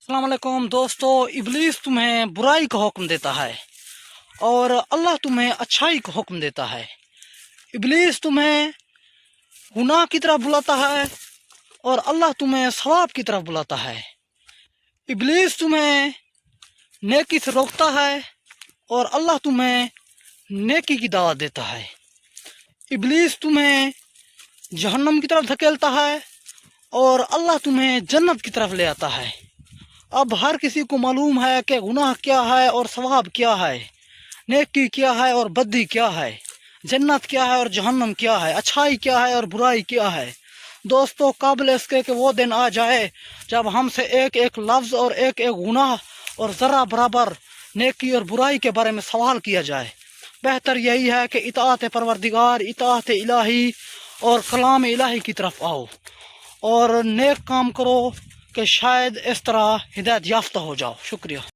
السلام علیکم دوستو، ابلیس تمہیں برائی کا حکم دیتا ہے اور اللہ تمہیں اچھائی کا حکم دیتا ہے۔ ابلیس تمہیں گناہ کی طرف بلاتا ہے اور اللہ تمہیں ثواب کی طرف بلاتا ہے۔ ابلیس تمہیں نیکی سے روکتا ہے اور اللہ تمہیں نیکی کی دعوت دیتا ہے۔ ابلیس تمہیں جہنم کی طرف دھکیلتا ہے اور اللہ تمہیں جنت کی طرف لے آتا ہے۔ اب ہر کسی کو معلوم ہے کہ گناہ کیا ہے اور ثواب کیا ہے، نیکی کیا ہے اور بدی کیا ہے، جنت کیا ہے اور جہنم کیا ہے، اچھائی کیا ہے اور برائی کیا ہے۔ دوستو، قابل اس کے کہ وہ دن آ جائے جب ہم سے ایک ایک لفظ اور ایک ایک گناہ اور ذرہ برابر نیکی اور برائی کے بارے میں سوال کیا جائے۔ بہتر یہی ہے کہ اطاعت پروردگار، اطاعت الہی اور کلام الہی کی طرف آؤ اور نیک کام کرو کہ شاید اس طرح ہدایت یافتہ ہو جاؤ۔ شکریہ۔